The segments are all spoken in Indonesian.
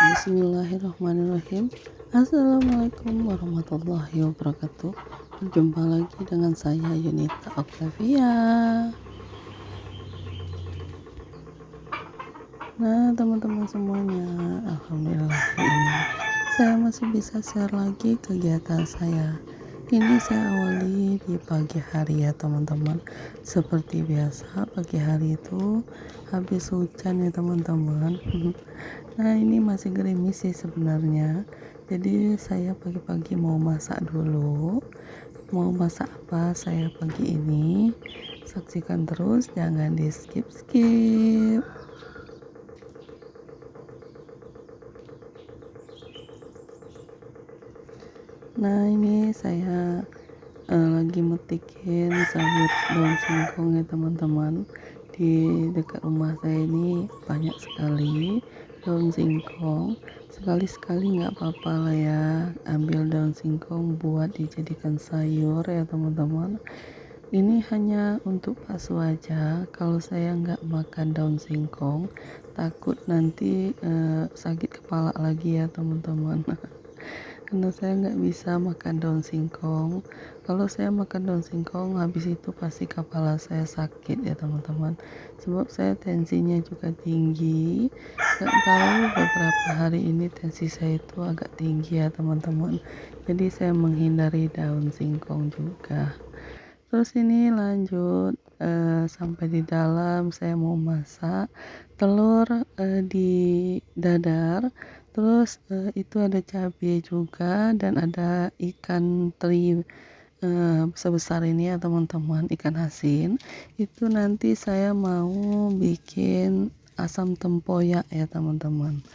Bismillahirrahmanirrahim. Assalamualaikum warahmatullahi wabarakatuh. Berjumpa lagi dengan saya Yunita Octavia. Nah, teman-teman semuanya, alhamdulillah ini saya masih bisa share lagi kegiatan saya. Ini saya awali di pagi hari ya teman-teman. Seperti biasa pagi hari itu habis hujan ya teman-teman. Nah, ini masih gerimis sih sebenarnya. Jadi saya pagi-pagi mau masak dulu. Mau masak apa saya pagi ini? Saksikan terus, jangan di skip-skip. Nah, ini saya lagi metikin sayur daun singkong ya teman-teman. Di dekat rumah saya ini banyak sekali daun singkong. Sekali-sekali nggak apa-apa lah ya, ambil daun singkong buat dijadikan sayur ya teman-teman. Ini hanya untuk bakso aja. Kalau saya nggak makan daun singkong, takut nanti sakit kepala lagi ya teman-teman. Karena saya nggak bisa makan daun singkong. Kalau saya makan daun singkong, habis itu pasti kepala saya sakit ya teman-teman. Sebab saya tensinya juga tinggi. Nggak tahu beberapa hari ini tensi saya itu agak tinggi ya teman-teman. Jadi saya menghindari daun singkong juga. Terus ini lanjut sampai di dalam saya mau masak telur di dadar. Terus itu ada cabai juga dan ada ikan teri sebesar ini ya teman-teman, ikan asin. Itu nanti saya mau bikin asam tempoyak ya teman-teman.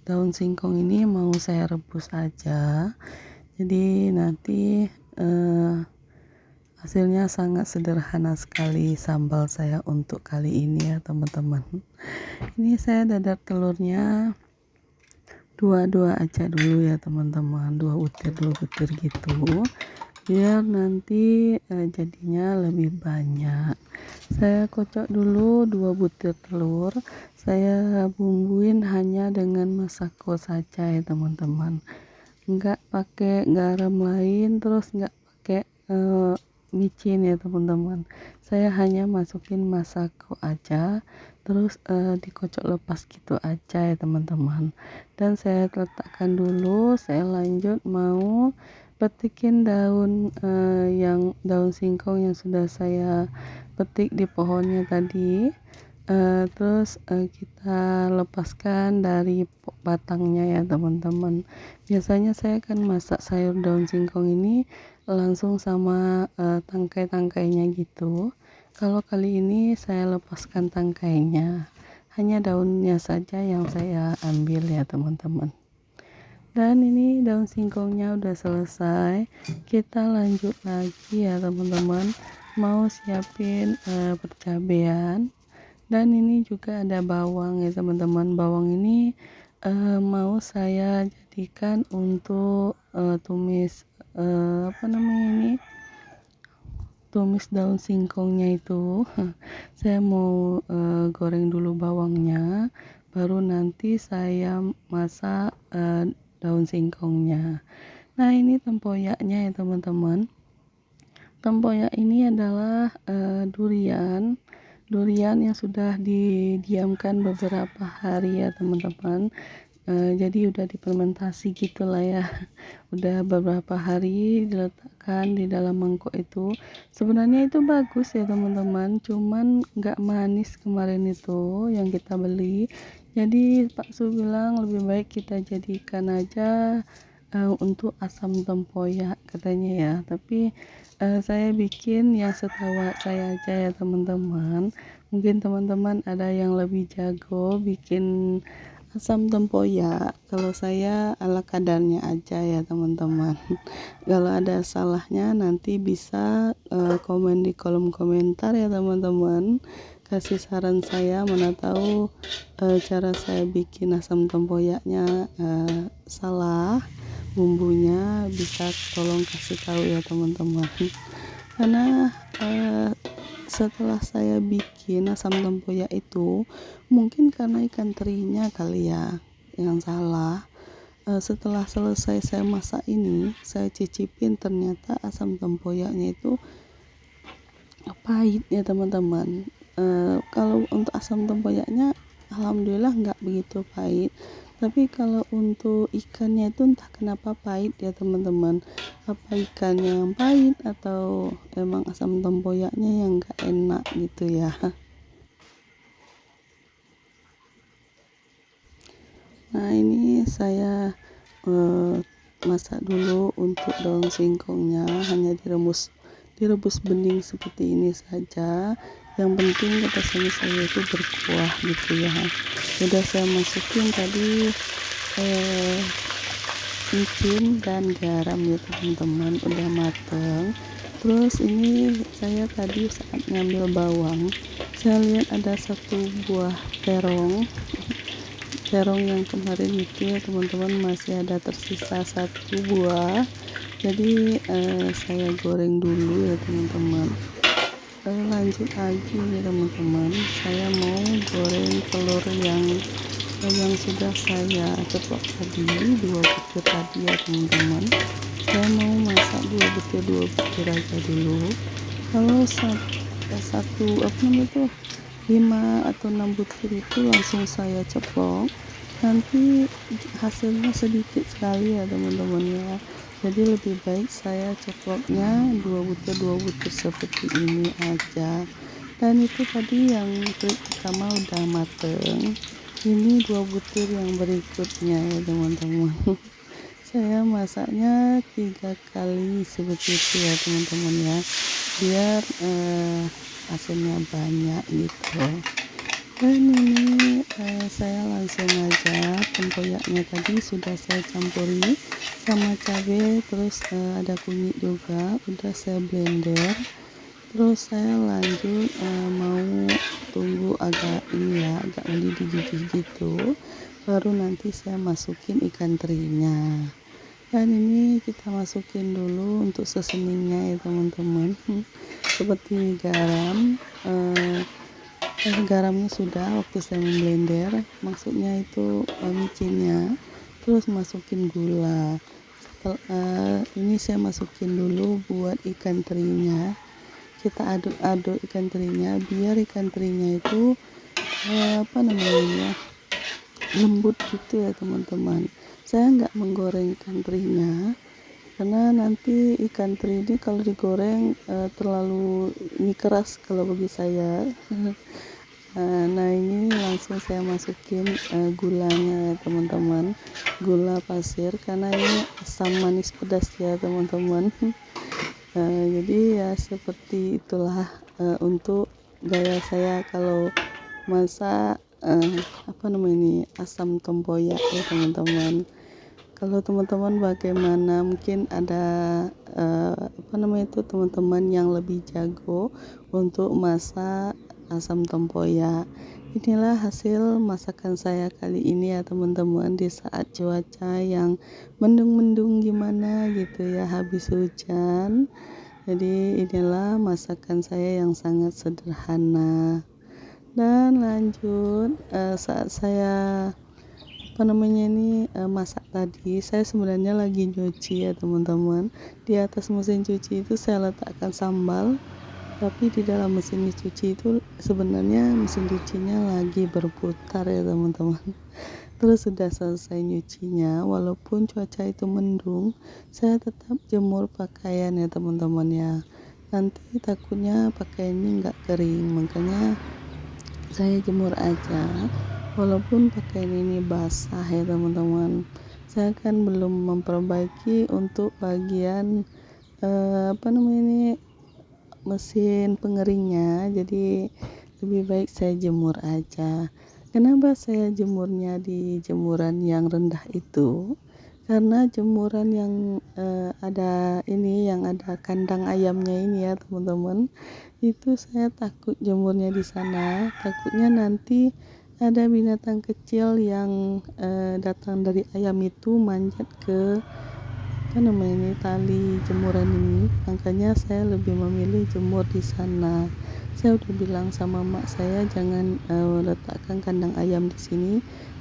Daun singkong ini mau saya rebus aja. Jadi nanti hasilnya sangat sederhana sekali sambal saya untuk kali ini ya teman-teman. Ini saya dadar telurnya dua aja dulu ya teman-teman, 2 butir gitu, biar nanti jadinya lebih banyak. Saya kocok dulu 2 butir telur, saya bumbuin hanya dengan masako saja ya teman-teman, nggak pakai garam lain, terus nggak pakai micin ya teman-teman. Saya hanya masukin masako aja, terus dikocok lepas gitu aja ya teman-teman. Dan saya letakkan dulu, saya lanjut mau petikin daun yang daun singkong yang sudah saya petik di pohonnya tadi. Terus kita lepaskan dari batangnya ya teman-teman. Biasanya saya akan masak sayur daun singkong ini langsung sama tangkai-tangkainya gitu. Kalau kali ini saya lepaskan tangkainya, hanya daunnya saja yang saya ambil ya teman-teman. Dan ini daun singkongnya udah selesai, kita lanjut lagi ya teman-teman, mau siapin percabean. Dan ini juga ada bawang ya teman-teman. Bawang ini mau saya jadikan untuk tumis tumis daun singkongnya itu. Saya mau goreng dulu bawangnya, baru nanti saya masak daun singkongnya. Nah, ini tempoyaknya ya teman-teman. Tempoyak ini adalah durian yang sudah didiamkan beberapa hari ya teman-teman. Jadi udah difermentasi gitulah ya. Udah beberapa hari diletakkan di dalam mangkok itu. Sebenarnya itu bagus ya teman-teman, cuman nggak manis kemarin itu yang kita beli. Jadi Pak Su bilang lebih baik kita jadikan aja untuk asam tempoyak katanya ya. Tapi saya bikin yang setahu saya aja ya teman-teman. Mungkin teman-teman ada yang lebih jago bikin asam tempoyak. Kalau saya ala kadarnya aja ya teman-teman. Kalau ada salahnya nanti bisa komen di kolom komentar ya teman-teman. Kasih saran saya, mana tahu cara saya bikin asam tempoyaknya salah. bumbunya bisa tolong kasih tahu ya teman-teman, karena setelah saya bikin asam tempoyak itu, mungkin karena ikan terinya kali ya yang salah. Setelah selesai saya masak ini, saya cicipin, ternyata asam tempoyaknya itu pahit ya teman-teman. Kalau untuk asam tempoyaknya alhamdulillah nggak begitu pahit, tapi kalau untuk ikannya itu entah kenapa pahit ya teman-teman. Apa ikannya yang pahit atau emang asam tempoyaknya yang nggak enak gitu ya. Nah, ini saya masak dulu untuk daun singkongnya, hanya direbus bening seperti ini saja. Yang penting kata suami saya itu berkuah gitu ya. Udah saya masukin tadi micin dan garam ya teman-teman, udah mateng. Terus ini saya tadi saat ngambil bawang, saya lihat ada satu buah terong yang kemarin itu ya teman-teman, masih ada tersisa satu buah. Jadi saya goreng dulu ya teman-teman. Lanjut lagi ya teman-teman, saya mau goreng telur yang sudah saya ceplok tadi, 2 butir tadi ya teman-teman. Saya mau masak 2 butir aja dulu. Kalau satu apa namanya itu 5 atau 6 butir itu langsung saya ceplok, nanti hasilnya sedikit sekali ya teman-teman ya. Jadi lebih baik saya ceploknya 2 butir seperti ini aja. Dan itu tadi yang pertama udah mateng, ini 2 butir yang berikutnya ya teman-teman. Saya masaknya 3 kali seperti itu ya teman-teman ya, biar asinnya banyak gitu. Dan ini saya langsung aja, tempoyaknya tadi sudah saya campuri sama cabai, terus ada kunyit juga, udah saya blender. Terus saya lanjut mau tunggu agak ini ya, agak mendidih gitu, baru nanti saya masukin ikan terinya. Dan ini kita masukin dulu untuk seasoningnya ya teman-teman. Seperti garamnya sudah waktu saya blender, maksudnya itu micinnya. Terus masukin gula. Ini saya masukin dulu buat ikan terinya, kita aduk-aduk ikan terinya biar ikan terinya itu lembut gitu ya teman-teman. Saya nggak menggoreng ikan terinya karena nanti ikan teri ini kalau digoreng terlalu ini keras kalau bagi saya. Nah, ini langsung saya masukin gulanya ya teman-teman, gula pasir, karena ini asam manis pedas ya teman-teman. Jadi ya seperti itulah untuk gaya saya kalau masak asam tempoyak ya teman-teman. Kalau teman-teman bagaimana, mungkin ada teman-teman yang lebih jago untuk masak asam tempoyak. Inilah hasil masakan saya kali ini ya teman-teman, di saat cuaca yang mendung-mendung gimana gitu ya, habis hujan. Jadi inilah masakan saya yang sangat sederhana. Dan lanjut saat saya masak tadi, saya sebenarnya lagi nyuci ya teman-teman. Di atas mesin cuci itu saya letakkan sambal, tapi di dalam mesin cuci itu sebenarnya mesin cucinya lagi berputar ya teman-teman. Terus sudah selesai nyucinya, walaupun cuaca itu mendung, saya tetap jemur pakaian ya teman-teman ya. Nanti takutnya pakaian ini nggak kering, makanya saya jemur aja walaupun pakaian ini basah ya teman-teman. Saya kan belum memperbaiki untuk bagian mesin pengeringnya, jadi lebih baik saya jemur aja. Kenapa saya jemurnya di jemuran yang rendah itu? Karena jemuran yang yang ada kandang ayamnya ini ya teman-teman, itu saya takut jemurnya di sana, takutnya nanti ada binatang kecil yang datang dari ayam itu manjat ke ini tali jemuran ini, makanya saya lebih memilih jemur di sana. Saya udah bilang sama mak saya jangan letakkan kandang ayam di sini,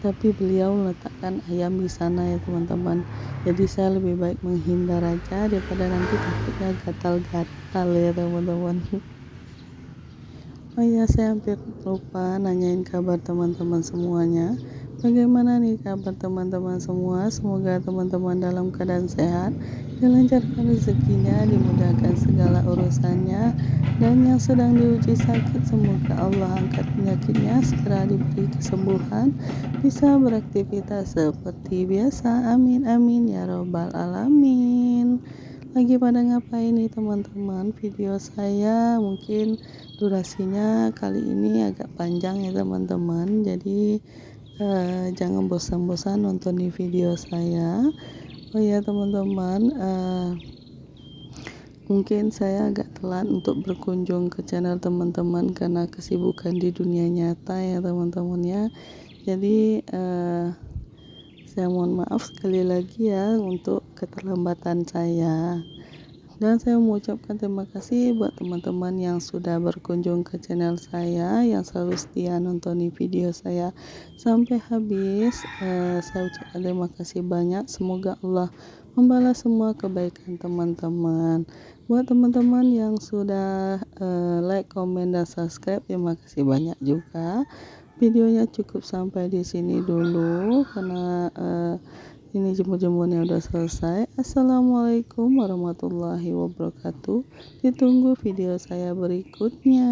tapi beliau letakkan ayam di sana ya teman-teman. Jadi saya lebih baik menghindar aja daripada nanti takutnya gatal-gatal ya teman-teman. Oh iya, saya hampir lupa nanyain kabar teman-teman semuanya. Bagaimana nih kabar teman-teman semua? Semoga teman-teman dalam keadaan sehat, dilancarkan rezekinya, dimudahkan segala urusannya, dan yang sedang diuji sakit semoga Allah angkat penyakitnya, segera diberi kesembuhan, bisa beraktivitas seperti biasa. Amin amin ya robbal alamin. Lagi pada ngapain nih teman-teman? Video saya mungkin durasinya kali ini agak panjang ya teman-teman, jadi jangan bosan-bosan nonton di video saya. Oh ya teman-teman, mungkin saya agak telat untuk berkunjung ke channel teman-teman karena kesibukan di dunia nyata ya teman-teman ya. Jadi saya mohon maaf sekali lagi ya untuk keterlambatan saya. Dan saya mengucapkan terima kasih buat teman-teman yang sudah berkunjung ke channel saya, yang selalu setia nonton video saya sampai habis. Saya ucapkan terima kasih banyak. Semoga Allah membalas semua kebaikan teman-teman. Buat teman-teman yang sudah like, komen, dan subscribe, terima kasih banyak juga. Videonya cukup sampai di sini dulu karena ini jemur-jemurnya udah selesai. Assalamualaikum warahmatullahi wabarakatuh. Ditunggu video saya berikutnya.